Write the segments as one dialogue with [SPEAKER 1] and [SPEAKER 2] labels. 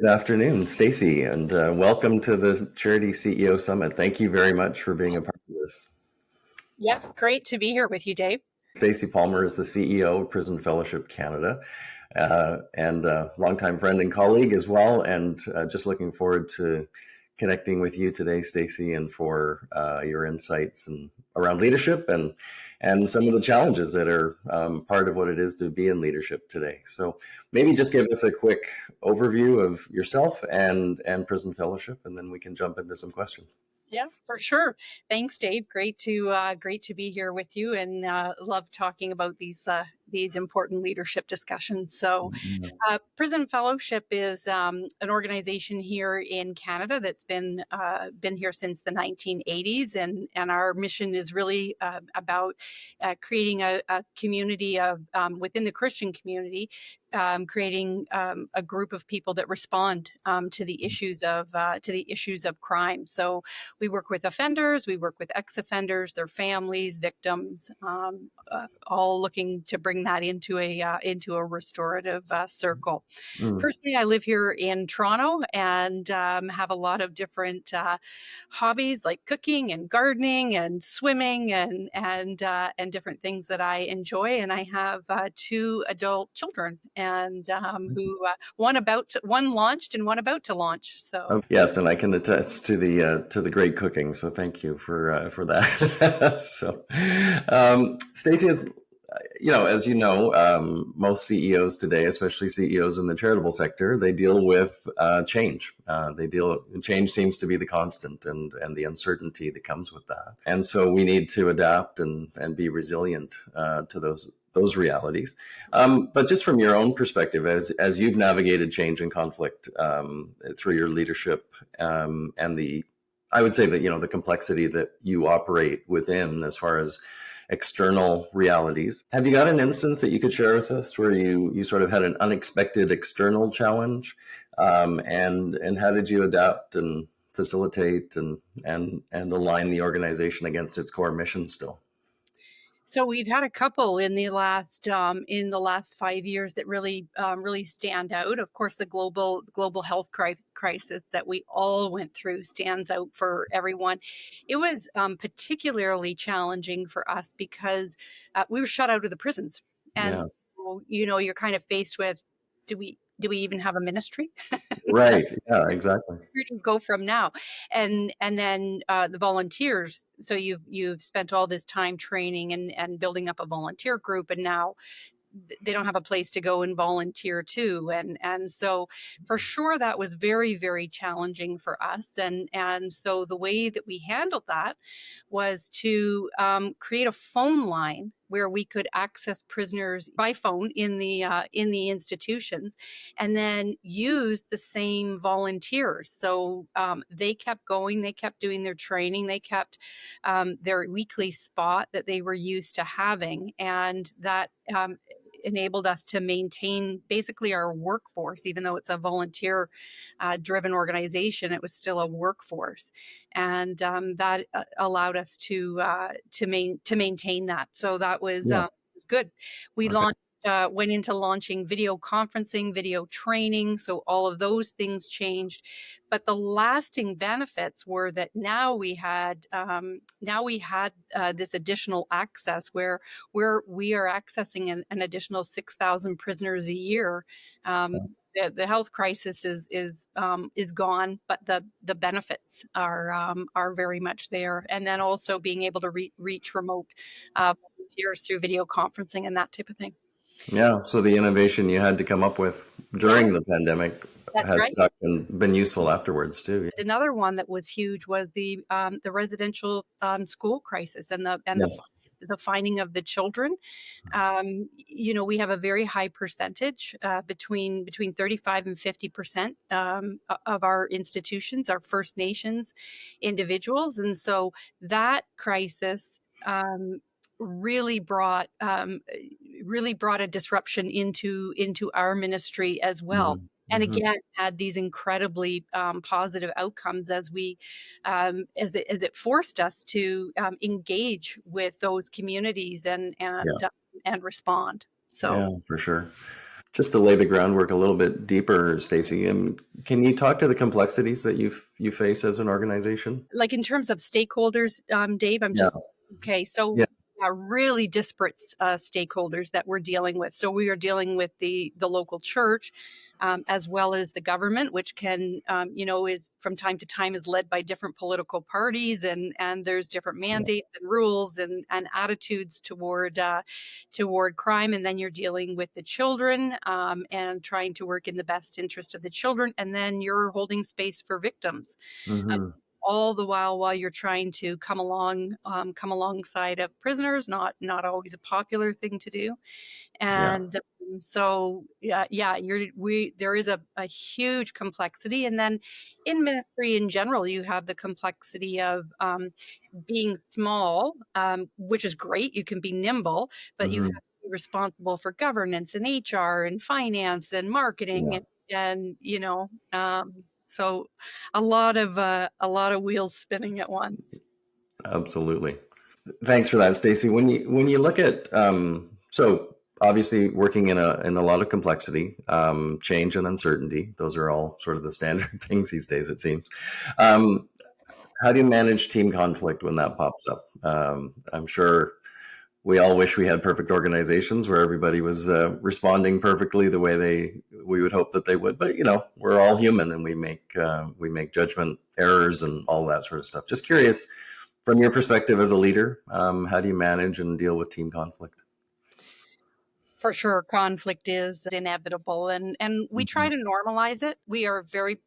[SPEAKER 1] Good afternoon, Stacey, and welcome to the Charity CEO Summit. Thank you very much for being a part of this.
[SPEAKER 2] Yeah, great to be here with you, Dave.
[SPEAKER 1] Stacey Palmer is the CEO of Prison Fellowship Canada, and a longtime friend and colleague as well. And just looking forward to connecting with you today, Stacey, and for your insights and around leadership and some of the challenges that are part of what it is to be in leadership today. So maybe just give us a quick overview of yourself and Prison Fellowship, and then we can jump into some questions.
[SPEAKER 2] Yeah, for sure. Thanks, Dave. Great to be here with you, and love talking about these important leadership discussions. So, Prison Fellowship is an organization here in Canada that's been here since the 1980s, and our mission is really about creating a community of within the Christian community. Creating a group of people that respond to the issues of crime. So we work with offenders, we work with ex-offenders, their families, victims, all looking to bring that into a restorative circle. Personally, I live here in Toronto and have a lot of different hobbies like cooking and gardening and swimming and different things that I enjoy. And I have two adult children. And who one launched and one about to launch. So
[SPEAKER 1] yes, and I can attest to the great cooking. So thank you for that. So, Stacey, as as you know, most CEOs today, especially CEOs in the charitable sector, they deal with change. Change seems to be the constant, and the uncertainty that comes with that. And so we need to adapt and be resilient to those realities. But just from your own perspective, as you've navigated change and conflict through your leadership, and I would say that, the complexity that you operate within as far as external realities. Have you got an instance that you could share with us where you sort of had an unexpected external challenge? And how did you adapt and facilitate and align the organization against its core mission still?
[SPEAKER 2] So we've had a couple in the last 5 years that really stand out. Of course, the global health crisis that we all went through stands out for everyone. It was particularly challenging for us because we were shut out of the prisons, and so, you're kind of faced with, do we even have a ministry?
[SPEAKER 1] Right. Yeah, exactly.
[SPEAKER 2] Where do you go from now? And then the volunteers. So you've spent all this time training and building up a volunteer group, and now they don't have a place to go and volunteer to. And so for sure that was very, very challenging for us. And so the way that we handled that was to create a phone line where we could access prisoners by phone in the institutions, and then use the same volunteers. So they kept going, they kept doing their training, they kept their weekly spot that they were used to having, and that enabled us to maintain basically our workforce. Even though it's a volunteer driven organization, it was still a workforce, and that allowed us to maintain that. So that was good. We went into launching video conferencing, video training. So all of those things changed. But the lasting benefits were that now we had this additional access where we are accessing an additional 6,000 prisoners a year. The health crisis is gone, but the benefits are very much there. And then also being able to reach remote volunteers through video conferencing and that type of thing.
[SPEAKER 1] Yeah, so the innovation you had to come up with during the pandemic has stuck and been useful afterwards too.
[SPEAKER 2] Another one that was huge was the residential school crisis and the finding of the children. We have a very high percentage, between 35 and 50% of our institutions are First Nations individuals, and so that crisis really brought a disruption into our ministry as well. And again, had these incredibly positive outcomes as it forced us to engage with those communities and respond. So
[SPEAKER 1] yeah, for sure. Just to lay the groundwork a little bit deeper, Stacey, can you talk to the complexities that you face as an organization?
[SPEAKER 2] Like in terms of stakeholders, Dave, I'm
[SPEAKER 1] Yeah,
[SPEAKER 2] just okay.
[SPEAKER 1] yeah.
[SPEAKER 2] So really disparate stakeholders that we're dealing with. So we are dealing with the local church, as well as the government, which can, is from time to time is led by different political parties, and there's different
[SPEAKER 1] Yeah.
[SPEAKER 2] mandates and rules and attitudes toward crime. And then you're dealing with the children, and trying to work in the best interest of the children, and then you're holding space for victims,
[SPEAKER 1] Hmm.
[SPEAKER 2] all the while you're trying to come alongside of prisoners. Not always a popular thing to do.
[SPEAKER 1] Yeah.
[SPEAKER 2] And so yeah, there is a huge complexity. And then in ministry in general, you have the complexity of being small, which is great. You can be nimble, but you have
[SPEAKER 1] Hmm.
[SPEAKER 2] to be responsible for governance and HR and finance and marketing,
[SPEAKER 1] Yeah.
[SPEAKER 2] and so a lot of wheels spinning at once.
[SPEAKER 1] Absolutely. Thanks for that, Stacey. When you look at so obviously working in a lot of complexity, change and uncertainty, those are all sort of the standard things these days, it seems. Um, how do you manage team conflict when that pops up? I'm sure we all wish we had perfect organizations where everybody was responding perfectly the way we would hope that they would. But we're all human, and we make judgment errors and all that sort of stuff. Just curious, from your perspective as a leader, how do you manage and deal with team conflict?
[SPEAKER 2] For sure, conflict is inevitable, and we try
[SPEAKER 1] Hmm.
[SPEAKER 2] to normalize it. We are very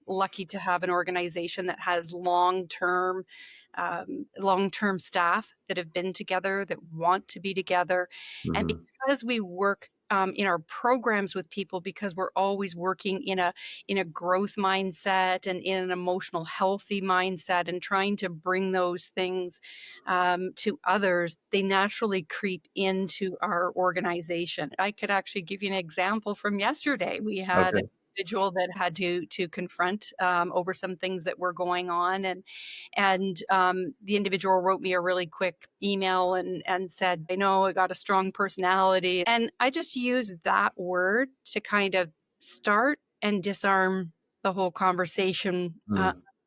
[SPEAKER 2] lucky to have an organization that has long-term staff that have been together, that want to be together. And
[SPEAKER 1] Hmm.
[SPEAKER 2] because we work in our programs with people, because we're always working in a growth mindset and in an emotional healthy mindset, and trying to bring those things to others, they naturally creep into our organization. I could actually give you an example from yesterday. We had
[SPEAKER 1] Okay.
[SPEAKER 2] an individual that had to confront over some things that were going on, and the individual wrote me a really quick email and said, "I know I got a strong personality," and I just used that word to kind of start and disarm the whole conversation.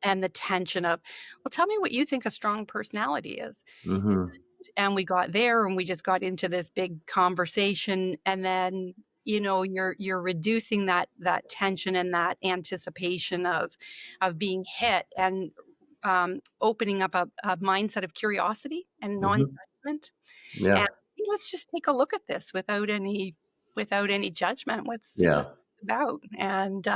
[SPEAKER 2] And the tension of, well, tell me what you think a strong personality is.
[SPEAKER 1] Mm-hmm.
[SPEAKER 2] And we got there and we just got into this big conversation, and then you're reducing that tension and that anticipation of being hit, and opening up a mindset of curiosity and
[SPEAKER 1] Hmm.
[SPEAKER 2] non-judgment,
[SPEAKER 1] Yeah.
[SPEAKER 2] and let's just take a look at this without any judgment. What's
[SPEAKER 1] Yeah.
[SPEAKER 2] it about, and so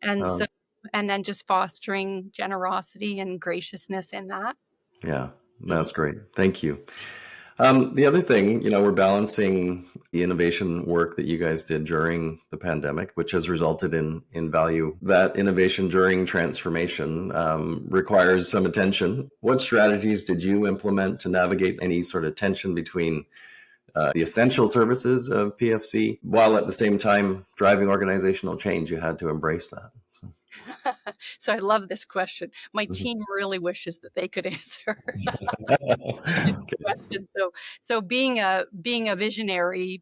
[SPEAKER 1] Um,
[SPEAKER 2] and then just fostering generosity and graciousness in that.
[SPEAKER 1] yeah.
[SPEAKER 2] Mhm.
[SPEAKER 1] That's great. Thank you. The other thing, we're balancing the innovation work that you guys did during the pandemic, which has resulted in value. That innovation during transformation requires some attention. What strategies did you implement to navigate any sort of tension between the essential services of PFC, while at the same time driving organizational change? You had to embrace that. So,
[SPEAKER 2] So I love this question. My
[SPEAKER 1] mhm.
[SPEAKER 2] team really wishes that they could answer this
[SPEAKER 1] Okay.
[SPEAKER 2] question. So being a visionary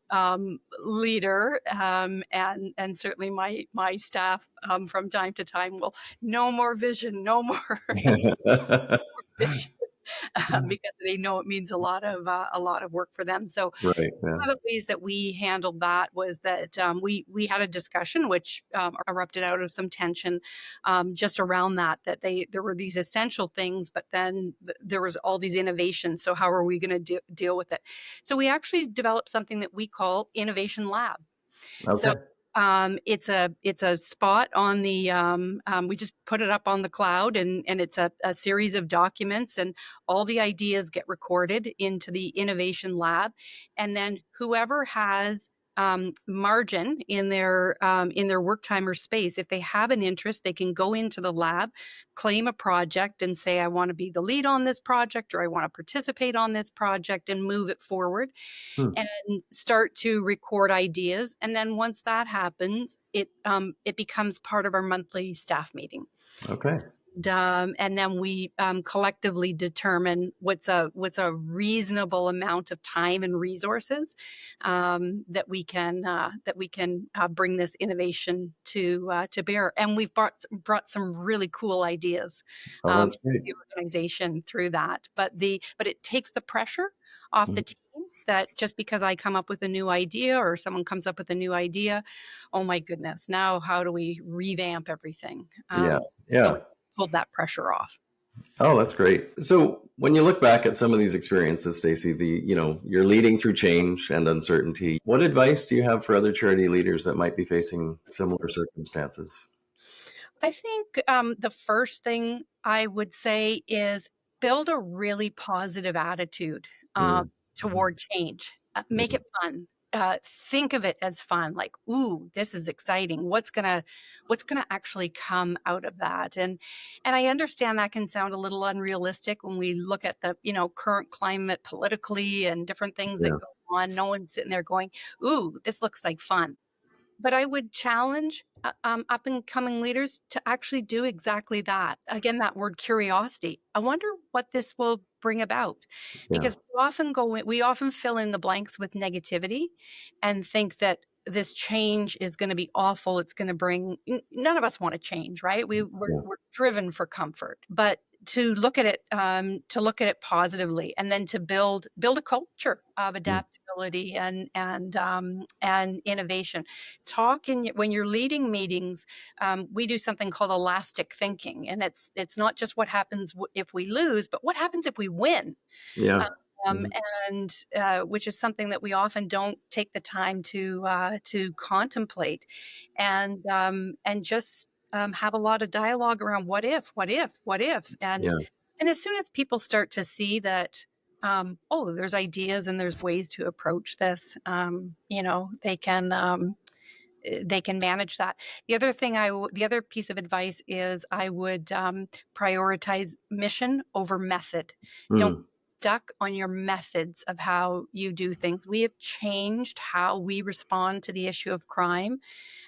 [SPEAKER 2] leader, and certainly my staff from time to time will, no more vision, no more vision, because they know it means a lot of work for them. So
[SPEAKER 1] Right. Yeah.
[SPEAKER 2] one of the ways that we handled that was that we had a discussion which erupted out of some tension, just around that there were these essential things, but then there was all these innovations. So how are we going to deal with it? So we actually developed something that we call Innovation Lab. So
[SPEAKER 1] Okay.
[SPEAKER 2] it's a spot on the we just put it up on the cloud, and it's a series of documents, and all the ideas get recorded into the Innovation Lab, and then whoever has margin in their work time or space, if they have an interest, they can go into the lab, claim a project, and say, I want to be the lead on this project, or I want to participate on this project, and move it forward
[SPEAKER 1] Hmm.
[SPEAKER 2] and start to record ideas. And then once that happens, it becomes part of our monthly staff meeting.
[SPEAKER 1] Okay.
[SPEAKER 2] And then we collectively determine what's a reasonable amount of time and resources that we can bring this innovation to bear. And we've brought some really cool ideas
[SPEAKER 1] Oh,
[SPEAKER 2] to
[SPEAKER 1] that's great.
[SPEAKER 2] the organization through that. But it takes the pressure off the
[SPEAKER 1] Mhm.
[SPEAKER 2] team. That just because I come up with a new idea or someone comes up with a new idea, oh my goodness, now how do we revamp everything?
[SPEAKER 1] Yeah.
[SPEAKER 2] So
[SPEAKER 1] Yeah.
[SPEAKER 2] pulled that pressure off.
[SPEAKER 1] Oh, that's great. So when you look back at some of these experiences, Stacey, you're leading through change and uncertainty. What advice do you have for other charity leaders that might be facing similar circumstances?
[SPEAKER 2] I think the first thing I would say is build a really positive attitude
[SPEAKER 1] Mm. Mhm.
[SPEAKER 2] toward change. Make
[SPEAKER 1] Yeah.
[SPEAKER 2] it fun. Think of it as fun. Like, ooh, this is exciting. What's gonna actually come out of that? And I understand that can sound a little unrealistic when we look at the current climate politically and different things that
[SPEAKER 1] Yeah.
[SPEAKER 2] go on. No one's sitting there going, ooh, this looks like fun. But I would challenge up and coming leaders to actually do exactly that. Again, that word curiosity. I wonder what this will bring about,
[SPEAKER 1] Yeah.
[SPEAKER 2] because we often fill in the blanks with negativity, and think that this change is going to be awful. It's going to bring. None of us want to change, right?
[SPEAKER 1] Yeah.
[SPEAKER 2] We're driven for comfort, but to look at it positively, and then to build a culture of
[SPEAKER 1] Mm.
[SPEAKER 2] adaptability and innovation. When you're leading meetings, we do something called elastic thinking, and it's not just what happens if we lose, but what happens if we win.
[SPEAKER 1] Yeah.
[SPEAKER 2] um,
[SPEAKER 1] Mhm.
[SPEAKER 2] and Which is something that we often don't take the time to contemplate, and just have a lot of dialogue around what if,
[SPEAKER 1] Yeah.
[SPEAKER 2] and as soon as people start to see that, oh, there's ideas and there's ways to approach this, they can manage that. The other piece of advice is I would prioritize mission over method. Don't
[SPEAKER 1] Mm.
[SPEAKER 2] get stuck on your methods of how you do things. We have changed how we respond to the issue of crime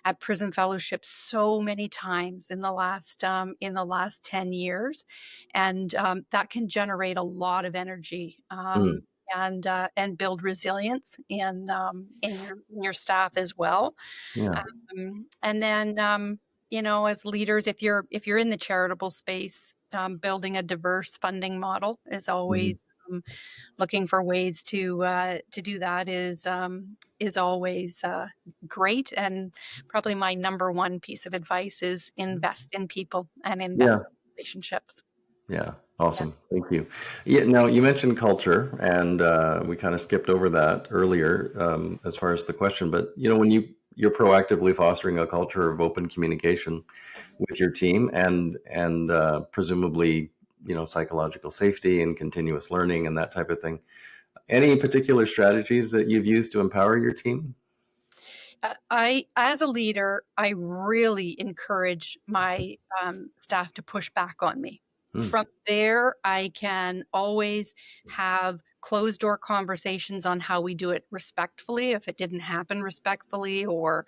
[SPEAKER 2] at Prison Fellowship so many times in the last 10 years, and that can generate a lot of energy.
[SPEAKER 1] Mm.
[SPEAKER 2] And build resilience in your staff as well.
[SPEAKER 1] Yeah.
[SPEAKER 2] And then, as leaders, if you're in the charitable space, building a diverse funding model is always,
[SPEAKER 1] Mhm.
[SPEAKER 2] um, looking for ways to do that is always great. And probably my number one piece of advice is invest in people and
[SPEAKER 1] Yeah.
[SPEAKER 2] invest in relationships.
[SPEAKER 1] Yeah,
[SPEAKER 2] Yeah.
[SPEAKER 1] awesome. Thank you. Yeah, now you mentioned culture, and we kind of skipped over that earlier as far as the question. But when you're proactively fostering a culture of open communication with your team, and presumably psychological safety and continuous learning and that type of thing. Any particular strategies that you've used to empower your team?
[SPEAKER 2] As a leader, I really encourage my staff to push back on me.
[SPEAKER 1] Hmm.
[SPEAKER 2] From there, I can always have closed door conversations on how we do it respectfully, if it didn't happen respectfully, or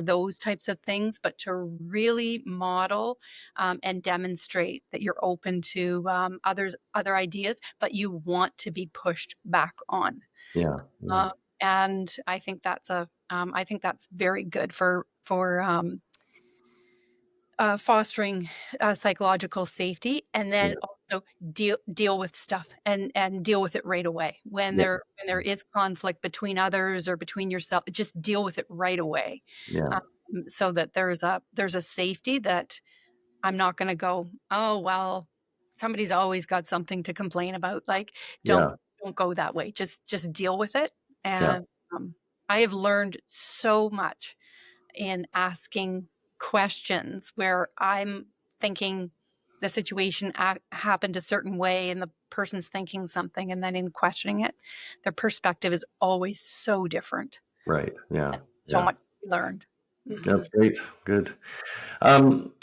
[SPEAKER 2] those types of things. But to really model and demonstrate that you're open to other ideas, but you want to be pushed back on.
[SPEAKER 1] Yeah. Yeah.
[SPEAKER 2] Uh, and I think that's very good for fostering psychological safety, and
[SPEAKER 1] Yeah.
[SPEAKER 2] then also deal with stuff and deal with it right away when
[SPEAKER 1] Yeah.
[SPEAKER 2] there is conflict between others or between yourself. Just deal with it right away,
[SPEAKER 1] Yeah.
[SPEAKER 2] um, so that there's a safety that I'm not going to go, oh well, somebody's always got something to complain about. Like, don't
[SPEAKER 1] Yeah.
[SPEAKER 2] don't go that way. Just deal with it.
[SPEAKER 1] Yeah.
[SPEAKER 2] And I have learned so much in asking questions where I'm thinking the situation happened a certain way and the person's thinking something, and then in questioning it, their perspective is always so different.
[SPEAKER 1] Right. Yeah.
[SPEAKER 2] So
[SPEAKER 1] Yeah.
[SPEAKER 2] much learned.
[SPEAKER 1] That's
[SPEAKER 2] Mhm.
[SPEAKER 1] great. Good. Um,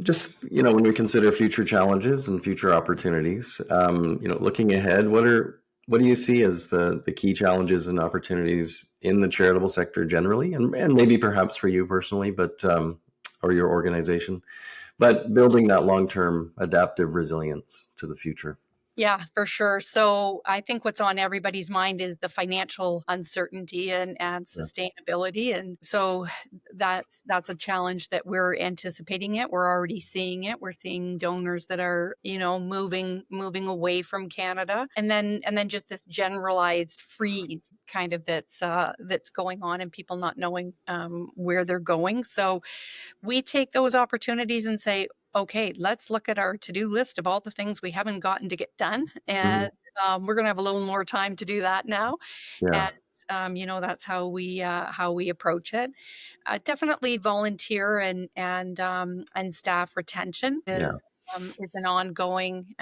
[SPEAKER 1] just when we consider future challenges and future opportunities, looking ahead, what do you see as the key challenges and opportunities in the charitable sector generally, and maybe perhaps for you personally, but or your organization? but building that long-term adaptive resilience to the future.
[SPEAKER 2] Yeah, for sure. So I think what's on everybody's mind is the financial uncertainty and
[SPEAKER 1] Yeah.
[SPEAKER 2] sustainability. And so that's a challenge that we're anticipating it. We're already seeing it. We're seeing donors that are, moving away from Canada. And then just this generalized freeze kind of that's going on and people not knowing where they're going. So we take those opportunities and say, okay, let's look at our to-do list of all the things we haven't gotten to get done.
[SPEAKER 1] Mhm.
[SPEAKER 2] And we're going to have a little more time to do that now.
[SPEAKER 1] Yeah.
[SPEAKER 2] And, that's how we approach it. Definitely volunteer and staff retention
[SPEAKER 1] Yeah.
[SPEAKER 2] is an ongoing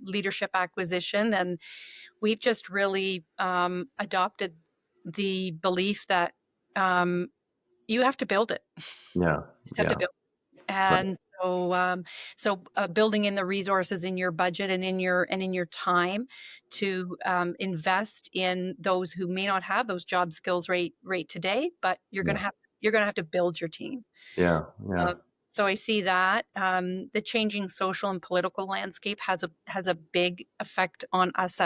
[SPEAKER 2] leadership acquisition. And we've just really adopted the belief that you have to build it.
[SPEAKER 1] Yeah.
[SPEAKER 2] You have to
[SPEAKER 1] Yeah.
[SPEAKER 2] build.
[SPEAKER 1] Right.
[SPEAKER 2] And so building in the resources in your budget and in your time to invest in those who may not have those job skills right today, but
[SPEAKER 1] Yeah.
[SPEAKER 2] you're gonna have to build your team.
[SPEAKER 1] Yeah. Yeah.
[SPEAKER 2] Uh, so I see that the changing social and political landscape has a big effect on us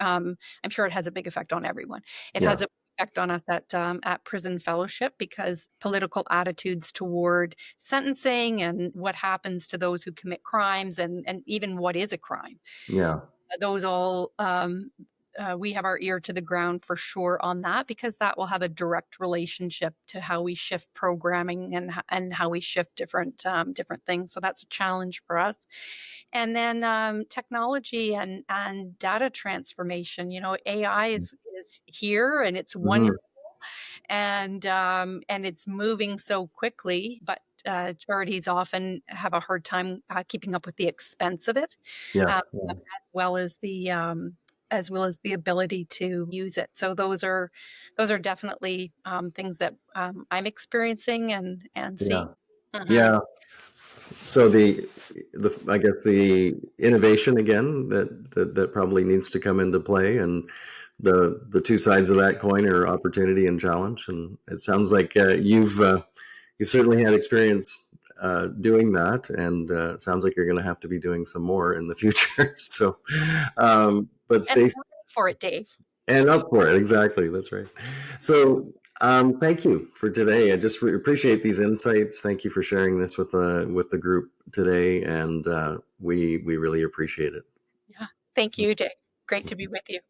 [SPEAKER 2] I'm sure it has a big effect on everyone. It
[SPEAKER 1] Yeah.
[SPEAKER 2] has a effect on us at Prison Fellowship because political attitudes toward sentencing and what happens to those who commit crimes and even what is a crime.
[SPEAKER 1] Yeah.
[SPEAKER 2] Those all we have our ear to the ground for sure on that because that will have a direct relationship to how we shift programming and how we shift different things. So that's a challenge for us. And then technology and data transformation. AI is here and it's
[SPEAKER 1] Mhm.
[SPEAKER 2] wonderful and it's moving so quickly, but charities often have a hard time keeping up with the expense of it,
[SPEAKER 1] Yeah.
[SPEAKER 2] as well as the ability to use it. So those are definitely things that I'm experiencing and
[SPEAKER 1] Yeah.
[SPEAKER 2] seeing. Mhm.
[SPEAKER 1] Yeah. So the I guess the innovation again that probably needs to come into play, and the two sides of that coin are opportunity and challenge. And it sounds like you've certainly had experience doing that, and it sounds like you're going to have to be doing some more in the future. So, but
[SPEAKER 2] And
[SPEAKER 1] Stacey,
[SPEAKER 2] I'm ready for it, Dave.
[SPEAKER 1] and up for it. Exactly. That's right. So, thank you for today. I just appreciate these insights. Thank you for sharing this with the group today, and we really appreciate it.
[SPEAKER 2] Yeah. Thank you, Dave. Great to be with you.